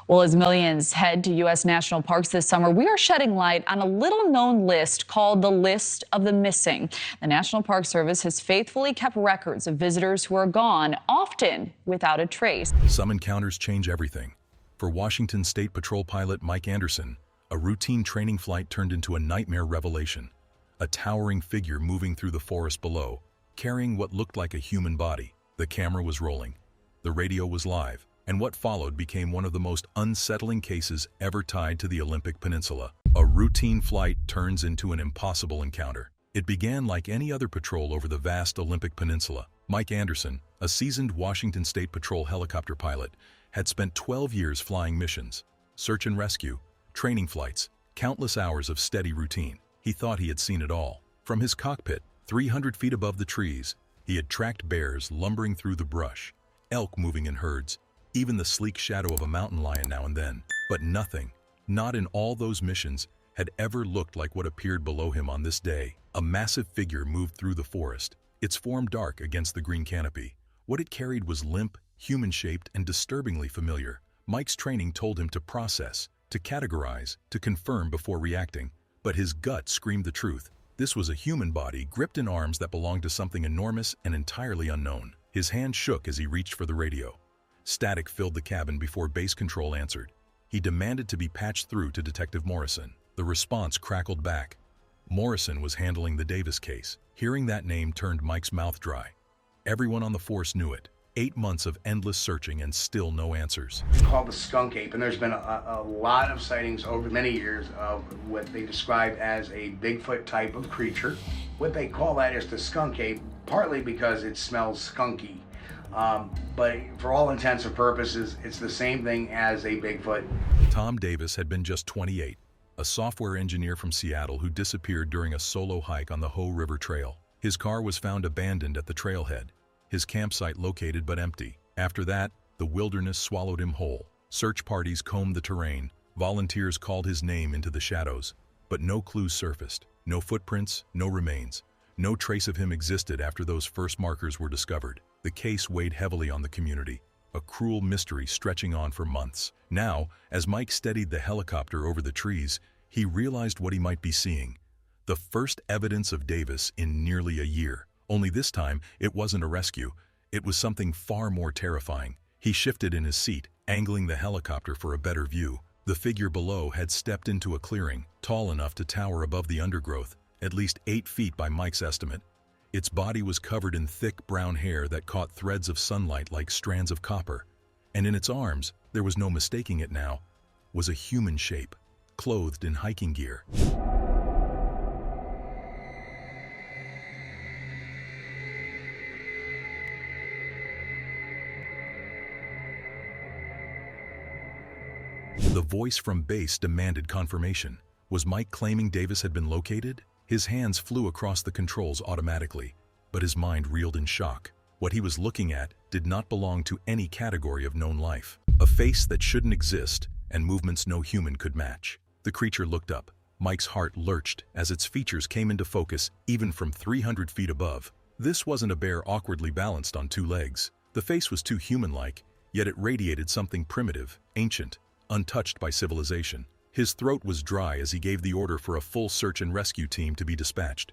Well, as millions head to U.S. national parks this summer, we are shedding light on a little-known list called the List of the Missing. The National Park Service has faithfully kept records of visitors who are gone, often without a trace. Some encounters change everything. For Washington State Patrol pilot Mike Anderson, a routine training flight turned into a nightmare revelation. A towering figure moving through the forest below, carrying what looked like a human body. The camera was rolling. The radio was live. And what followed became one of the most unsettling cases ever tied to the Olympic Peninsula. A routine flight turns into an impossible encounter. It began like any other patrol over the vast Olympic Peninsula. Mike Anderson, a seasoned Washington State Patrol helicopter pilot, had spent 12 years flying missions, search and rescue, training flights, countless hours of steady routine. He thought he had seen it all. From his cockpit, 300 feet above the trees, he had tracked bears lumbering through the brush, elk moving in herds, even the sleek shadow of a mountain lion now and then. But nothing, not in all those missions, had ever looked like what appeared below him on this day. A massive figure moved through the forest, its form dark against the green canopy. What it carried was limp, human-shaped, and disturbingly familiar. Mike's training told him to process, to categorize, to confirm before reacting. But his gut screamed the truth. This was a human body gripped in arms that belonged to something enormous and entirely unknown. His hand shook as he reached for the radio. Static filled the cabin before base control answered. He demanded to be patched through to Detective Morrison. The response crackled back. Morrison was handling the Davis case. Hearing that name turned Mike's mouth dry. Everyone on the force knew it. 8 months of endless searching and still no answers. It's called the skunk ape, and there's been a lot of sightings over many years of what they describe as a Bigfoot type of creature. What they call that is the skunk ape, partly because it smells skunky. But for all intents and purposes, it's the same thing as a Bigfoot. Tom Davis had been just 28, a software engineer from Seattle who disappeared during a solo hike on the Hoh River Trail. His car was found abandoned at the trailhead, his campsite located but empty. After that, the wilderness swallowed him whole. Search parties combed the terrain, volunteers called his name into the shadows, but no clues surfaced. No footprints, no remains. No trace of him existed after those first markers were discovered. The case weighed heavily on the community, a cruel mystery stretching on for months. Now, as Mike steadied the helicopter over the trees, he realized what he might be seeing. The first evidence of Davis in nearly a year. Only this time, it wasn't a rescue. It was something far more terrifying. He shifted in his seat, angling the helicopter for a better view. The figure below had stepped into a clearing, tall enough to tower above the undergrowth, at least 8 feet by Mike's estimate. Its body was covered in thick brown hair that caught threads of sunlight like strands of copper. And in its arms, there was no mistaking it now, was a human shape, clothed in hiking gear. The voice from base demanded confirmation. Was Mike claiming Davis had been located? His hands flew across the controls automatically, but his mind reeled in shock. What he was looking at did not belong to any category of known life. A face that shouldn't exist, and movements no human could match. The creature looked up. Mike's heart lurched as its features came into focus even from 300 feet above. This wasn't a bear awkwardly balanced on 2 legs. The face was too human-like, yet it radiated something primitive, ancient, untouched by civilization. His throat was dry as he gave the order for a full search and rescue team to be dispatched.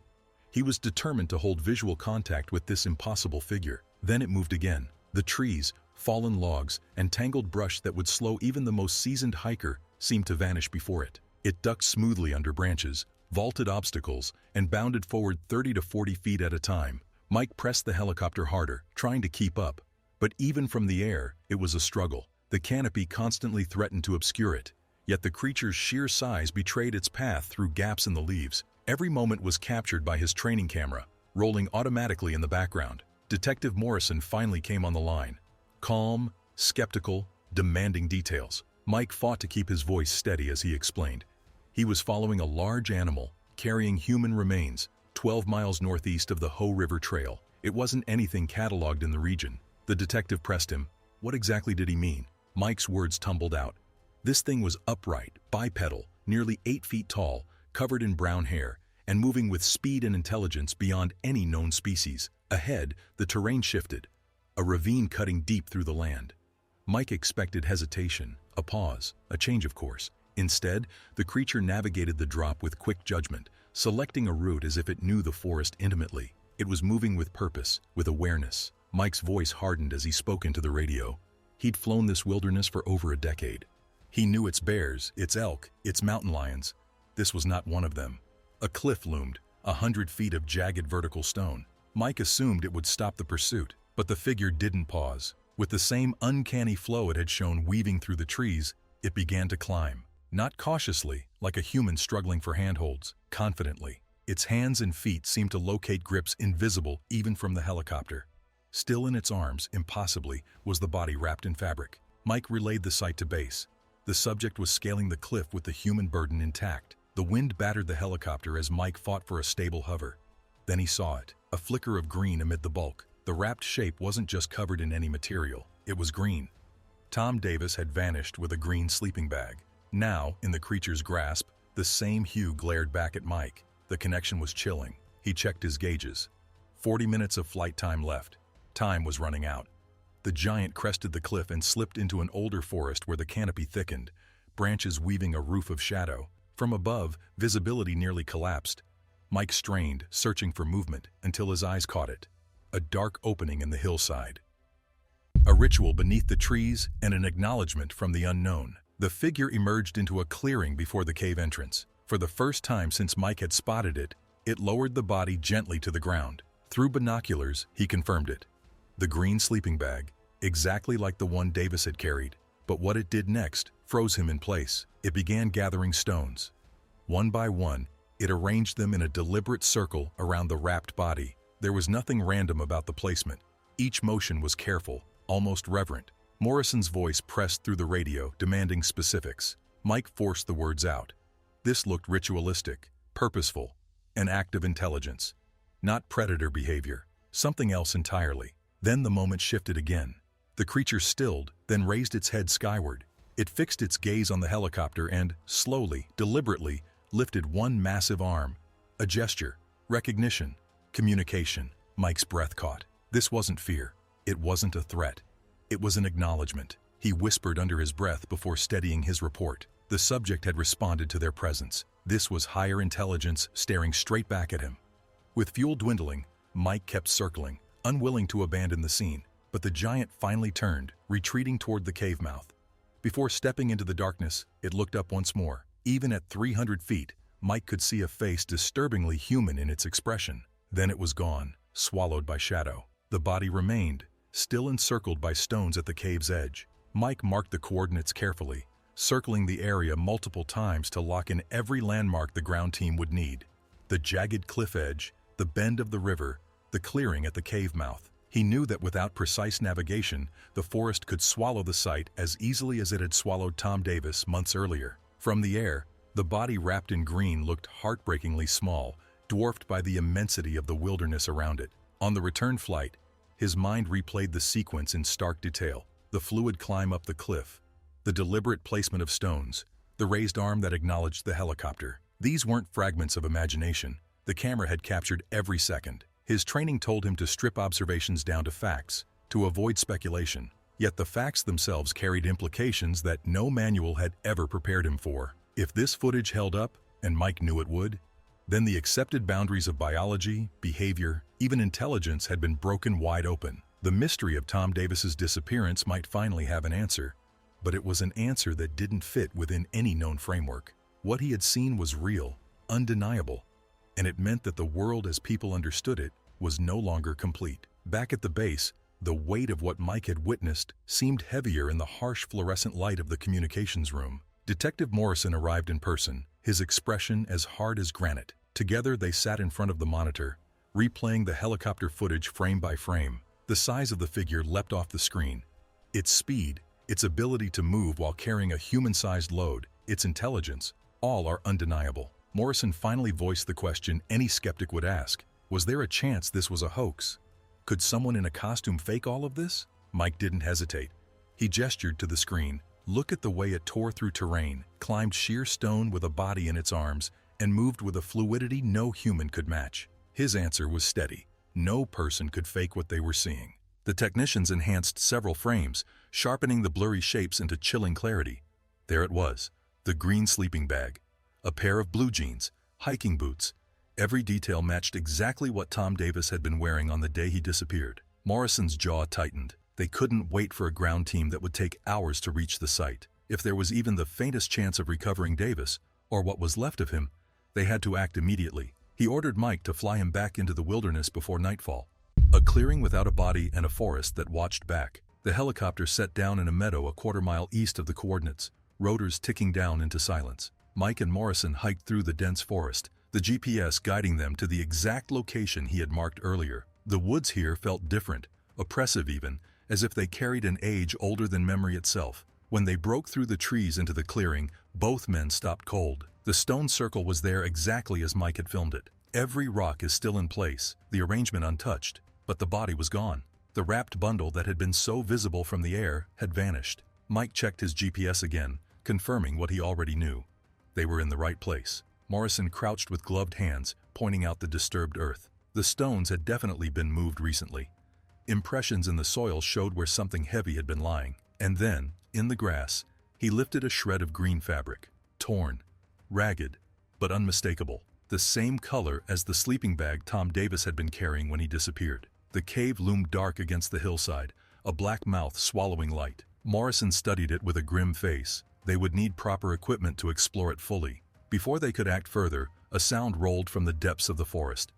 He was determined to hold visual contact with this impossible figure. Then it moved again. The trees, fallen logs, and tangled brush that would slow even the most seasoned hiker seemed to vanish before it. It ducked smoothly under branches, vaulted obstacles, and bounded forward 30 to 40 feet at a time. Mike pressed the helicopter harder, trying to keep up. But even from the air, it was a struggle. The canopy constantly threatened to obscure it. Yet the creature's sheer size betrayed its path through gaps in the leaves. Every moment was captured by his training camera, rolling automatically in the background. Detective Morrison finally came on the line. Calm, skeptical, demanding details. Mike fought to keep his voice steady as he explained. He was following a large animal, carrying human remains, 12 miles northeast of the Hoh River Trail. It wasn't anything cataloged in the region. The detective pressed him. What exactly did he mean? Mike's words tumbled out. This thing was upright, bipedal, nearly 8 feet tall, covered in brown hair, and moving with speed and intelligence beyond any known species. Ahead, the terrain shifted, a ravine cutting deep through the land. Mike expected hesitation, a pause, a change of course. Instead, the creature navigated the drop with quick judgment, selecting a route as if it knew the forest intimately. It was moving with purpose, with awareness. Mike's voice hardened as he spoke into the radio. He'd flown this wilderness for over a decade. He knew its bears, its elk, its mountain lions. This was not one of them. A cliff loomed, 100 feet of jagged vertical stone. Mike assumed it would stop the pursuit, but the figure didn't pause. With the same uncanny flow it had shown weaving through the trees, it began to climb. Not cautiously, like a human struggling for handholds, confidently. Its hands and feet seemed to locate grips invisible even from the helicopter. Still in its arms, impossibly, was the body wrapped in fabric. Mike relayed the sight to base. The subject was scaling the cliff with the human burden intact. The wind battered the helicopter as Mike fought for a stable hover. Then he saw it, a flicker of green amid the bulk. The wrapped shape wasn't just covered in any material, it was green. Tom Davis had vanished with a green sleeping bag. Now, in the creature's grasp, the same hue glared back at Mike. The connection was chilling. He checked his gauges. 40 minutes of flight time left. Time was running out. The giant crested the cliff and slipped into an older forest where the canopy thickened, branches weaving a roof of shadow. From above, visibility nearly collapsed. Mike strained, searching for movement, until his eyes caught it. A dark opening in the hillside. A ritual beneath the trees and an acknowledgement from the unknown. The figure emerged into a clearing before the cave entrance. For the first time since Mike had spotted it, it lowered the body gently to the ground. Through binoculars, he confirmed it. The green sleeping bag, exactly like the one Davis had carried. But what it did next froze him in place. It began gathering stones. One by one, it arranged them in a deliberate circle around the wrapped body. There was nothing random about the placement. Each motion was careful, almost reverent. Morrison's voice pressed through the radio, demanding specifics. Mike forced the words out. This looked ritualistic, purposeful, an act of intelligence. Not predator behavior, something else entirely. Then the moment shifted again. The creature stilled, then raised its head skyward. It fixed its gaze on the helicopter and, slowly, deliberately, lifted one massive arm. A gesture, recognition, communication. Mike's breath caught. This wasn't fear. It wasn't a threat. It was an acknowledgement. He whispered under his breath before steadying his report. The subject had responded to their presence. This was higher intelligence staring straight back at him. With fuel dwindling, Mike kept circling, unwilling to abandon the scene. But the giant finally turned, retreating toward the cave mouth. Before stepping into the darkness, it looked up once more. Even at 300 feet, Mike could see a face disturbingly human in its expression. Then it was gone, swallowed by shadow. The body remained, still encircled by stones at the cave's edge. Mike marked the coordinates carefully, circling the area multiple times to lock in every landmark the ground team would need. The jagged cliff edge, the bend of the river, the clearing at the cave mouth. He knew that without precise navigation, the forest could swallow the site as easily as it had swallowed Tom Davis months earlier. From the air, the body wrapped in green looked heartbreakingly small, dwarfed by the immensity of the wilderness around it. On the return flight, his mind replayed the sequence in stark detail. The fluid climb up the cliff, the deliberate placement of stones, the raised arm that acknowledged the helicopter. These weren't fragments of imagination. The camera had captured every second. His training told him to strip observations down to facts, to avoid speculation. Yet the facts themselves carried implications that no manual had ever prepared him for. If this footage held up, and Mike knew it would, then the accepted boundaries of biology, behavior, even intelligence had been broken wide open. The mystery of Tom Davis's disappearance might finally have an answer, but it was an answer that didn't fit within any known framework. What he had seen was real, undeniable, and it meant that the world as people understood it was no longer complete. Back at the base, the weight of what Mike had witnessed seemed heavier in the harsh fluorescent light of the communications room. Detective Morrison arrived in person, his expression as hard as granite. Together they sat in front of the monitor, replaying the helicopter footage frame by frame. The size of the figure leapt off the screen. Its speed, its ability to move while carrying a human-sized load, its intelligence, all are undeniable. Morrison finally voiced the question any skeptic would ask. Was there a chance this was a hoax? Could someone in a costume fake all of this? Mike didn't hesitate. He gestured to the screen. Look at the way it tore through terrain, climbed sheer stone with a body in its arms, and moved with a fluidity no human could match. His answer was steady. No person could fake what they were seeing. The technicians enhanced several frames, sharpening the blurry shapes into chilling clarity. There it was, the green sleeping bag, a pair of blue jeans, hiking boots. Every detail matched exactly what Tom Davis had been wearing on the day he disappeared. Morrison's jaw tightened. They couldn't wait for a ground team that would take hours to reach the site. If there was even the faintest chance of recovering Davis, or what was left of him, they had to act immediately. He ordered Mike to fly him back into the wilderness before nightfall. A clearing without a body and a forest that watched back. The helicopter set down in a meadow a quarter-mile east of the coordinates, rotors ticking down into silence. Mike and Morrison hiked through the dense forest, the GPS guiding them to the exact location he had marked earlier. The woods here felt different, oppressive even, as if they carried an age older than memory itself. When they broke through the trees into the clearing, both men stopped cold. The stone circle was there exactly as Mike had filmed it. Every rock is still in place, the arrangement untouched, but the body was gone. The wrapped bundle that had been so visible from the air had vanished. Mike checked his GPS again, confirming what he already knew. They were in the right place. Morrison crouched with gloved hands, pointing out the disturbed earth. The stones had definitely been moved recently. Impressions in the soil showed where something heavy had been lying. And then, in the grass, he lifted a shred of green fabric. Torn, ragged, but unmistakable. The same color as the sleeping bag Tom Davis had been carrying when he disappeared. The cave loomed dark against the hillside, a black mouth swallowing light. Morrison studied it with a grim face. They would need proper equipment to explore it fully. Before they could act further, a sound rolled from the depths of the forest.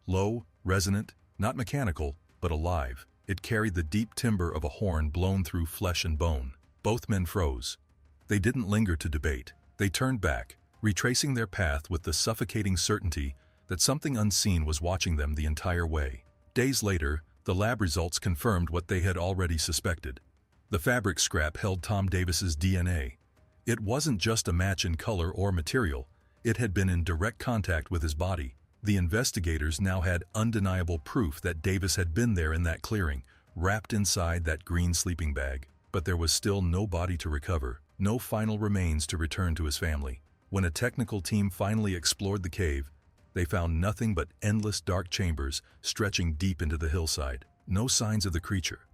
Low, resonant, not mechanical, but alive. It carried the deep timbre of a horn blown through flesh and bone. Both men froze. They didn't linger to debate. They turned back, retracing their path with the suffocating certainty that something unseen was watching them the entire way. Days later, the lab results confirmed what they had already suspected. The fabric scrap held Tom Davis's DNA. It wasn't just a match in color or material, it had been in direct contact with his body. The investigators now had undeniable proof that Davis had been there in that clearing, wrapped inside that green sleeping bag. But there was still no body to recover, no final remains to return to his family. When a technical team finally explored the cave, they found nothing but endless dark chambers stretching deep into the hillside. No signs of the creature,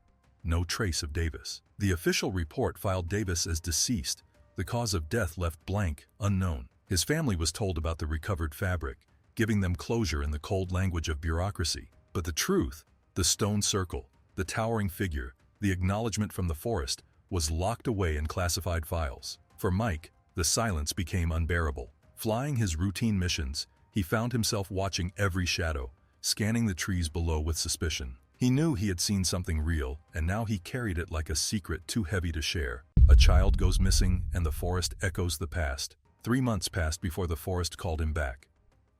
no trace of Davis. The official report filed Davis as deceased, the cause of death left blank, unknown. His family was told about the recovered fabric, giving them closure in the cold language of bureaucracy. But the truth, the stone circle, the towering figure, the acknowledgement from the forest, was locked away in classified files. For Mike, the silence became unbearable. Flying his routine missions, he found himself watching every shadow, scanning the trees below with suspicion. He knew he had seen something real, and now he carried it like a secret too heavy to share. A child goes missing, and the forest echoes the past. 3 months passed before the forest called him back.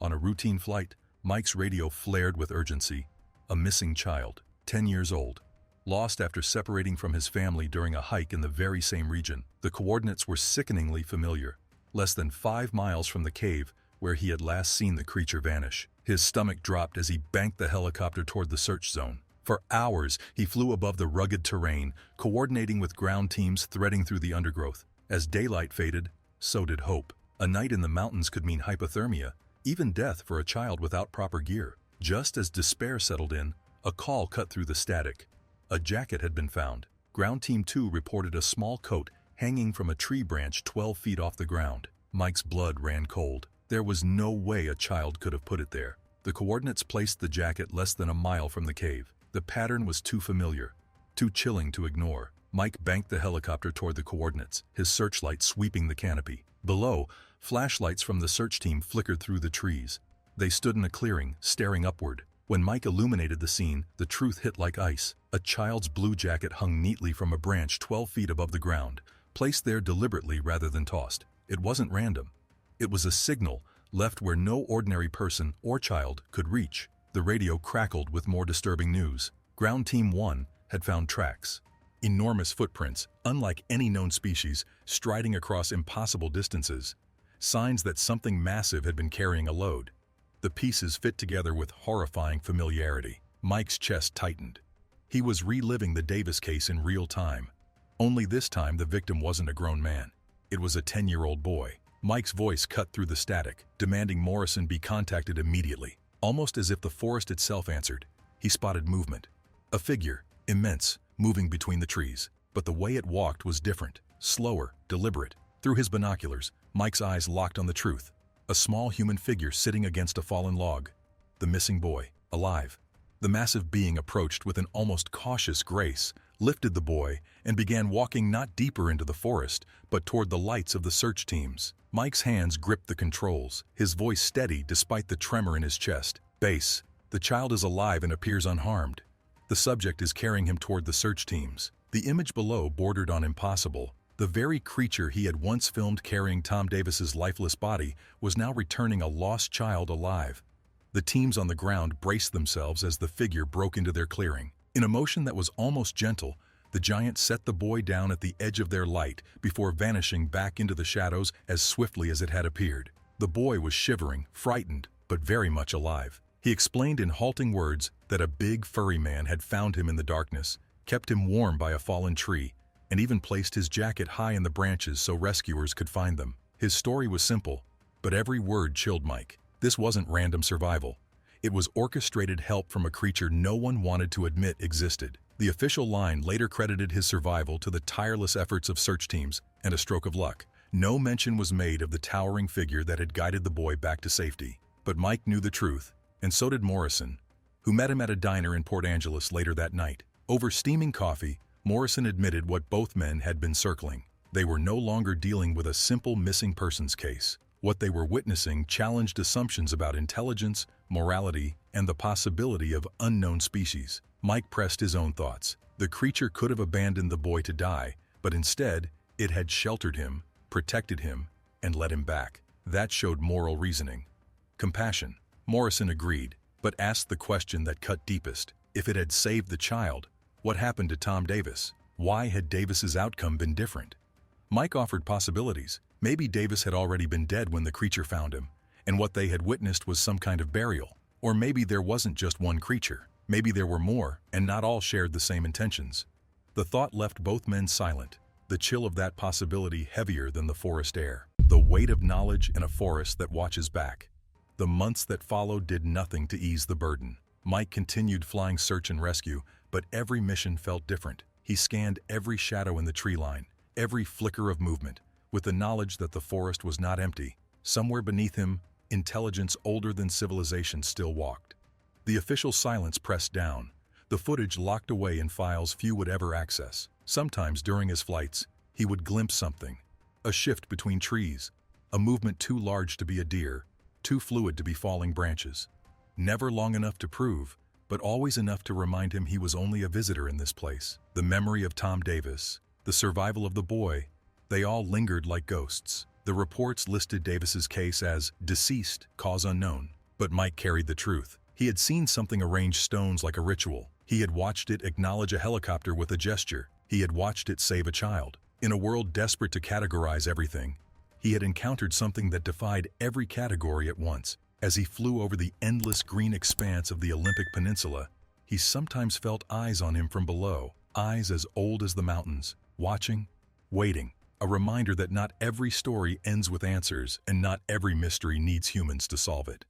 On a routine flight, Mike's radio flared with urgency. A missing child, 10 years old, lost after separating from his family during a hike in the very same region. The coordinates were sickeningly familiar, less than 5 miles from the cave where he had last seen the creature vanish. His stomach dropped as he banked the helicopter toward the search zone. For hours, he flew above the rugged terrain, coordinating with ground teams threading through the undergrowth. As daylight faded, so did hope. A night in the mountains could mean hypothermia, even death for a child without proper gear. Just as despair settled in, a call cut through the static. A jacket had been found. Ground Team 2 reported a small coat hanging from a tree branch 12 feet off the ground. Mike's blood ran cold. There was no way a child could have put it there. The coordinates placed the jacket less than a mile from the cave. The pattern was too familiar, too chilling to ignore. Mike banked the helicopter toward the coordinates, his searchlight sweeping the canopy. Below, flashlights from the search team flickered through the trees. They stood in a clearing, staring upward. When Mike illuminated the scene, the truth hit like ice. A child's blue jacket hung neatly from a branch 12 feet above the ground, placed there deliberately rather than tossed. It wasn't random. It was a signal left where no ordinary person or child could reach. The radio crackled with more disturbing news. Ground Team 1 had found tracks. Enormous footprints, unlike any known species, striding across impossible distances. Signs that something massive had been carrying a load. The pieces fit together with horrifying familiarity. Mike's chest tightened. He was reliving the Davis case in real time. Only this time the victim wasn't a grown man. It was a 10-year-old boy. Mike's voice cut through the static, demanding Morrison be contacted immediately. Almost as if the forest itself answered, he spotted movement. A figure, immense, moving between the trees. but the way it walked was different, slower, deliberate. Through his binoculars, Mike's eyes locked on the truth. A small human figure sitting against a fallen log. The missing boy, alive. The massive being approached with an almost cautious grace, lifted the boy, and began walking not deeper into the forest, but toward the lights of the search teams. Mike's hands gripped the controls, his voice steady despite the tremor in his chest. Base, the child is alive and appears unharmed. The subject is carrying him toward the search teams. The image below bordered on impossible. The very creature he had once filmed carrying Tom Davis's lifeless body was now returning a lost child alive. The teams on the ground braced themselves as the figure broke into their clearing. In a motion that was almost gentle, the giant set the boy down at the edge of their light before vanishing back into the shadows as swiftly as it had appeared. The boy was shivering, frightened, but very much alive. He explained in halting words that a big furry man had found him in the darkness, kept him warm by a fallen tree, and even placed his jacket high in the branches so rescuers could find them. His story was simple, but every word chilled Mike. This wasn't random survival. It was orchestrated help from a creature no one wanted to admit existed. The official line later credited his survival to the tireless efforts of search teams and a stroke of luck. No mention was made of the towering figure that had guided the boy back to safety. But Mike knew the truth, and so did Morrison, who met him at a diner in Port Angeles later that night. Over steaming coffee, Morrison admitted what both men had been circling. They were no longer dealing with a simple missing persons case. What they were witnessing challenged assumptions about intelligence, morality, and the possibility of unknown species. Mike pressed his own thoughts. The creature could have abandoned the boy to die, but instead, it had sheltered him, protected him, and led him back. That showed moral reasoning. Compassion. Morrison agreed, but asked the question that cut deepest. If it had saved the child, what happened to Tom Davis? Why had Davis's outcome been different? Mike offered possibilities. Maybe Davis had already been dead when the creature found him, and what they had witnessed was some kind of burial. Or maybe there wasn't just one creature. Maybe there were more, and not all shared the same intentions. The thought left both men silent, the chill of that possibility heavier than the forest air. The weight of knowledge in a forest that watches back. The months that followed did nothing to ease the burden. Mike continued flying search and rescue, but every mission felt different. He scanned every shadow in the tree line, every flicker of movement, with the knowledge that the forest was not empty. Somewhere beneath him, intelligence older than civilization still walked. The official silence pressed down, the footage locked away in files few would ever access. Sometimes during his flights, he would glimpse something. A shift between trees, a movement too large to be a deer, too fluid to be falling branches. Never long enough to prove, but always enough to remind him he was only a visitor in this place. The memory of Tom Davis, the survival of the boy, they all lingered like ghosts. The reports listed Davis's case as deceased, cause unknown. But Mike carried the truth. He had seen something arrange stones like a ritual. He had watched it acknowledge a helicopter with a gesture. He had watched it save a child. In a world desperate to categorize everything, he had encountered something that defied every category at once. As he flew over the endless green expanse of the Olympic Peninsula, he sometimes felt eyes on him from below, eyes as old as the mountains, watching, waiting. A reminder that not every story ends with answers and not every mystery needs humans to solve it.